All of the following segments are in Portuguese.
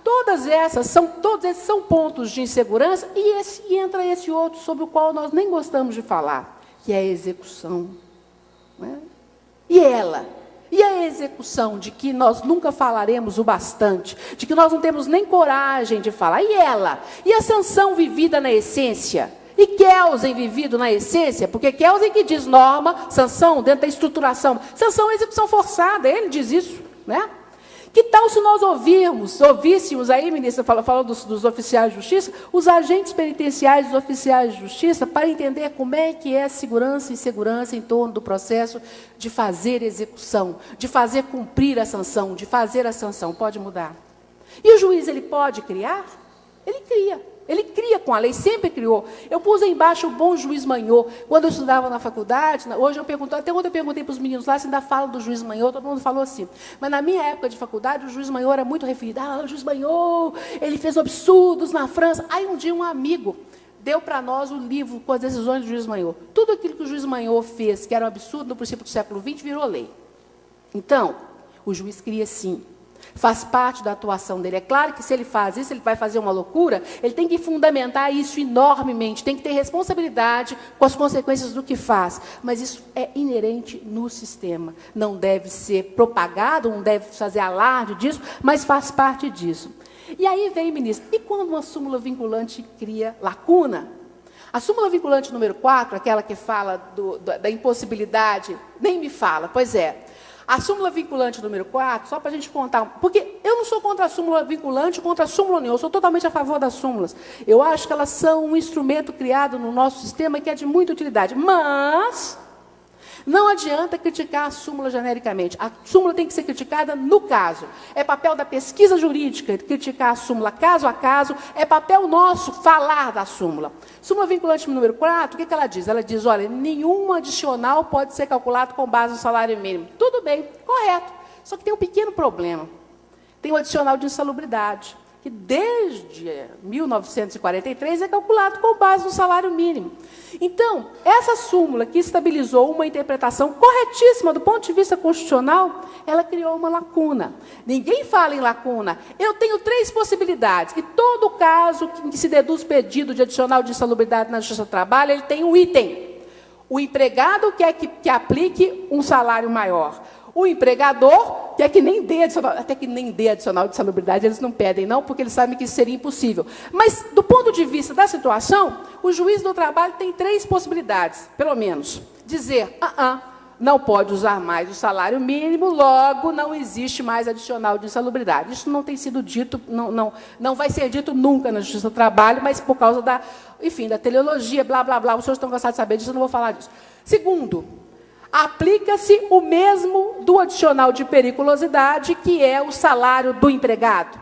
Todos esses são pontos de insegurança, e entra esse outro sobre o qual nós nem gostamos de falar, que é a execução. Não é? E a execução, de que nós nunca falaremos o bastante, de que nós não temos nem coragem de falar. E ela? E a sanção vivida na essência? E Kelsen vivido na essência? Porque Kelsen que diz norma, sanção, dentro da estruturação. Sanção é execução forçada, ele diz isso, né? Que tal se nós ouvíssemos aí, ministra, falou dos oficiais de justiça, os agentes penitenciários, os oficiais de justiça, para entender como é que é segurança e insegurança em torno do processo de fazer execução, de fazer cumprir a sanção, de fazer a sanção. Pode mudar. E o juiz, ele pode criar? Ele cria. Ele cria com a lei, sempre criou. Eu pus aí embaixo o bom juiz Manhot. Quando eu estudava na faculdade, hoje eu pergunto, até ontem eu perguntei para os meninos lá se ainda falam do juiz Manhot, todo mundo falou assim. Mas na minha época de faculdade, o juiz Manhot era muito referido. O juiz Manhot, ele fez absurdos na França. Aí um dia um amigo deu para nós o livro com as decisões do juiz Manhot. Tudo aquilo que o juiz Manhot fez, que era um absurdo no princípio do século XX, virou lei. Então, o juiz cria sim. Faz parte da atuação dele. É claro que se ele faz isso, ele vai fazer uma loucura, ele tem que fundamentar isso enormemente, tem que ter responsabilidade com as consequências do que faz. Mas isso é inerente no sistema. Não deve ser propagado, não deve fazer alarde disso, mas faz parte disso. E aí vem, ministro, e quando uma súmula vinculante cria lacuna? A súmula vinculante número 4, aquela que fala da impossibilidade, nem me fala, pois é. A súmula vinculante número 4, só para a gente contar, porque eu não sou contra a súmula vinculante, contra a súmula nenhuma, eu sou totalmente a favor das súmulas. Eu acho que elas são um instrumento criado no nosso sistema que é de muita utilidade, mas não adianta criticar a súmula genericamente. A súmula tem que ser criticada no caso. É papel da pesquisa jurídica criticar a súmula caso a caso, é papel nosso falar da súmula. Súmula vinculante número 4, o que ela diz? Ela diz, olha, nenhum adicional pode ser calculado com base no salário mínimo. Tudo bem, correto. Só que tem um pequeno problema. Tem o adicional de insalubridade, que desde 1943 é calculado com base no salário mínimo. Então, essa súmula que estabilizou uma interpretação corretíssima do ponto de vista constitucional, ela criou uma lacuna. Ninguém fala em lacuna. Eu tenho 3 possibilidades, e todo caso em que se deduz pedido de adicional de insalubridade na Justiça do Trabalho, ele tem um item. O empregado quer que aplique um salário maior. O empregador quer que nem dê adicional, até que nem dê adicional de salubridade, eles não pedem, não, porque eles sabem que isso seria impossível. Mas, do ponto de vista da situação, o juiz do trabalho tem 3 possibilidades, pelo menos. Dizer, não pode usar mais o salário mínimo, logo não existe mais adicional de insalubridade. Isso não tem sido dito, não vai ser dito nunca na Justiça do Trabalho, mas por causa da teleologia, blá, blá, blá, os senhores estão cansados de saber disso, eu não vou falar disso. Segundo, aplica-se o mesmo do adicional de periculosidade, que é o salário do empregado.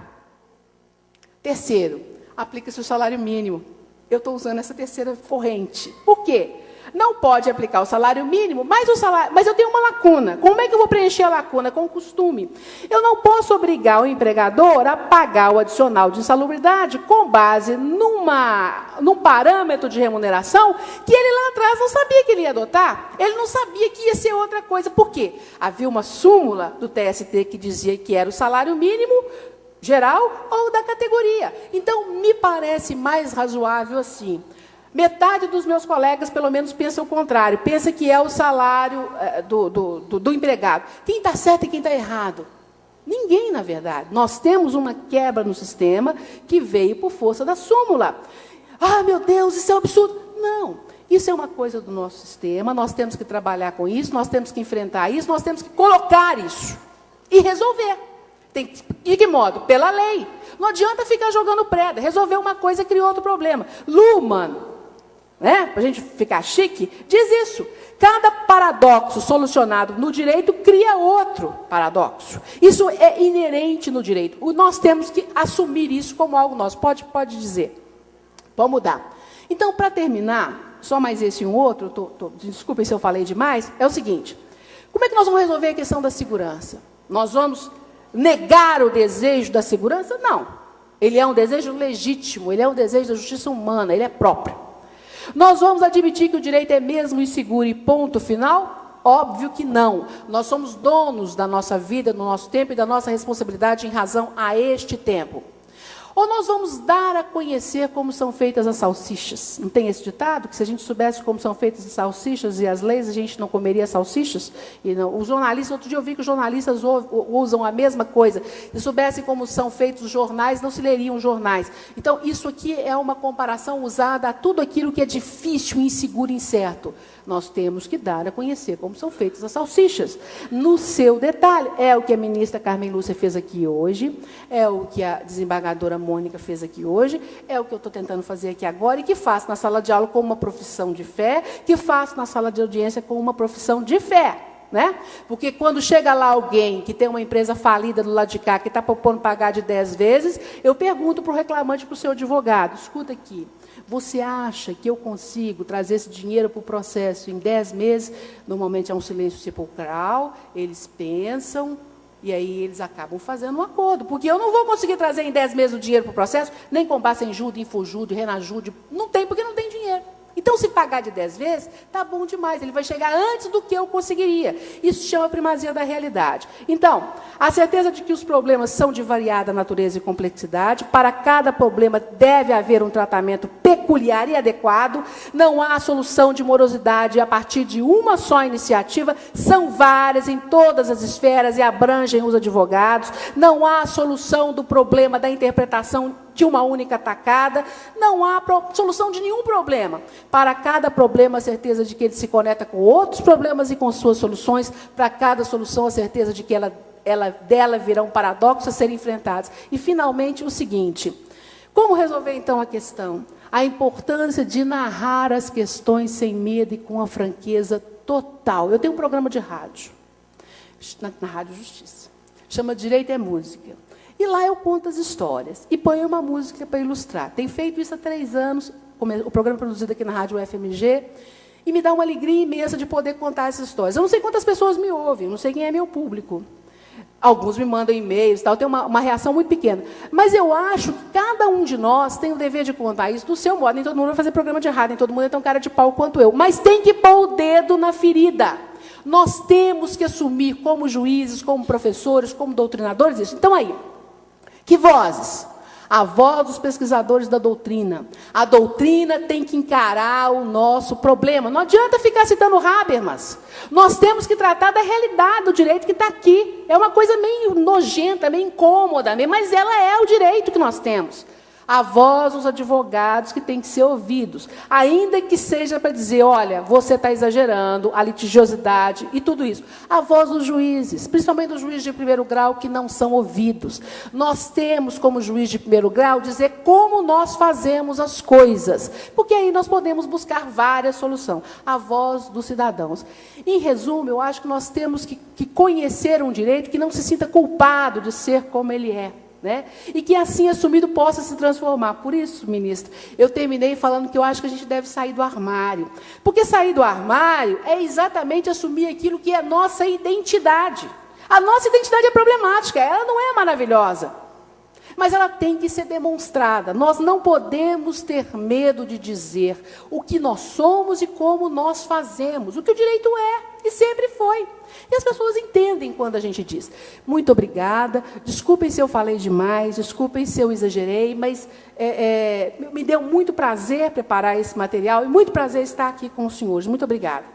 Terceiro, aplica-se o salário mínimo. Eu estou usando essa terceira corrente. Por quê? Não pode aplicar o salário mínimo, mas eu tenho uma lacuna. Como é que eu vou preencher a lacuna? Com o costume. Eu não posso obrigar o empregador a pagar o adicional de insalubridade com base num parâmetro de remuneração que ele lá atrás não sabia que ele ia adotar. Ele não sabia que ia ser outra coisa. Por quê? Havia uma súmula do TST que dizia que era o salário mínimo geral ou da categoria. Então, me parece mais razoável assim. Metade dos meus colegas, pelo menos, pensa o contrário. Pensa que é o salário do empregado. Quem está certo e quem está errado? Ninguém, na verdade. Nós temos uma quebra no sistema que veio por força da súmula. Meu Deus, isso é um absurdo. Não, isso é uma coisa do nosso sistema, nós temos que trabalhar com isso, nós temos que enfrentar isso, nós temos que colocar isso e resolver. De que modo? Pela lei. Não adianta ficar jogando preda. Resolver uma coisa cria outro problema. Luhmann, para a gente ficar chique, diz isso. Cada paradoxo solucionado no direito cria outro paradoxo. Isso é inerente no direito. Nós temos que assumir isso como algo nosso. Pode dizer. Vamos mudar. Então, para terminar, só mais esse e um outro, desculpem se eu falei demais, é o seguinte. Como é que nós vamos resolver a questão da segurança? Nós vamos negar o desejo da segurança? Não. Ele é um desejo legítimo, ele é um desejo da justiça humana, ele é próprio. Nós vamos admitir que o direito é mesmo inseguro e ponto final? Óbvio que não. Nós somos donos da nossa vida, do nosso tempo e da nossa responsabilidade em razão a este tempo. Ou nós vamos dar a conhecer como são feitas as salsichas? Não tem esse ditado? Que se a gente soubesse como são feitas as salsichas e as leis, a gente não comeria salsichas? E não, os jornalistas, outro dia eu vi que os jornalistas usam a mesma coisa. Se soubessem como são feitos os jornais, não se leriam jornais. Então, isso aqui é uma comparação usada a tudo aquilo que é difícil, inseguro e incerto. Nós temos que dar a conhecer como são feitas as salsichas. No seu detalhe, é o que a ministra Carmen Lúcia fez aqui hoje, é o que a desembargadora Mônica fez aqui hoje, é o que eu estou tentando fazer aqui agora, e que faço na sala de aula com uma profissão de fé, que faço na sala de audiência com uma profissão de fé. Né? Porque quando chega lá alguém que tem uma empresa falida do lado de cá, que está propondo pagar de 10 vezes, eu pergunto para o reclamante, para o seu advogado, escuta aqui, você acha que eu consigo trazer esse dinheiro para o processo em 10 meses? Normalmente é um silêncio sepulcral, eles pensam, e aí eles acabam fazendo um acordo, porque eu não vou conseguir trazer em 10 meses o dinheiro para o processo, nem com base em júri, infojúri, renajúri, não tem, porque não tem dinheiro. Então, se pagar de 10 vezes, está bom demais. Ele vai chegar antes do que eu conseguiria. Isso chama primazia da realidade. Então, a certeza de que os problemas são de variada natureza e complexidade. Para cada problema deve haver um tratamento peculiar e adequado. Não há solução de morosidade a partir de uma só iniciativa. São várias em todas as esferas e abrangem os advogados. Não há solução do problema da interpretação de uma única tacada, não há solução de nenhum problema. Para cada problema, a certeza de que ele se conecta com outros problemas e com suas soluções. Para cada solução, a certeza de que dela virão paradoxos a serem enfrentados. E, finalmente, o seguinte, como resolver, então, a questão? A importância de narrar as questões sem medo e com a franqueza total. Eu tenho um programa de rádio, na Rádio Justiça, chama Direito é Música. E lá eu conto as histórias e ponho uma música para ilustrar. Tenho feito isso há 3 anos, o programa é produzido aqui na Rádio UFMG, e me dá uma alegria imensa de poder contar essas histórias. Eu não sei quantas pessoas me ouvem, não sei quem é meu público. Alguns me mandam e-mails, tal, tem uma reação muito pequena. Mas eu acho que cada um de nós tem o dever de contar isso do seu modo. Nem todo mundo vai fazer programa de rádio, nem todo mundo é tão cara de pau quanto eu. Mas tem que pôr o dedo na ferida. Nós temos que assumir como juízes, como professores, como doutrinadores isso. Então, aí, que vozes? A voz dos pesquisadores da doutrina. A doutrina tem que encarar o nosso problema. Não adianta ficar citando Habermas. Nós temos que tratar da realidade do direito que está aqui. É uma coisa meio nojenta, meio incômoda, mas ela é o direito que nós temos. A voz dos advogados que têm que ser ouvidos, ainda que seja para dizer, olha, você está exagerando, a litigiosidade e tudo isso. A voz dos juízes, principalmente dos juízes de primeiro grau, que não são ouvidos. Nós temos, como juiz de primeiro grau, dizer como nós fazemos as coisas, porque aí nós podemos buscar várias soluções. A voz dos cidadãos. Em resumo, eu acho que nós temos que conhecer um direito que não se sinta culpado de ser como ele é. Né? E que, assim assumido, possa se transformar. Por isso, ministra, eu terminei falando que eu acho que a gente deve sair do armário. Porque sair do armário é exatamente assumir aquilo que é a nossa identidade. A nossa identidade é problemática, ela não é maravilhosa. Mas ela tem que ser demonstrada. Nós não podemos ter medo de dizer o que nós somos e como nós fazemos. O que o direito é, e sempre foi. E as pessoas entendem quando a gente diz. Muito obrigada. Desculpem se eu falei demais, desculpem se eu exagerei, mas me deu muito prazer preparar esse material e muito prazer estar aqui com os senhores. Muito obrigada.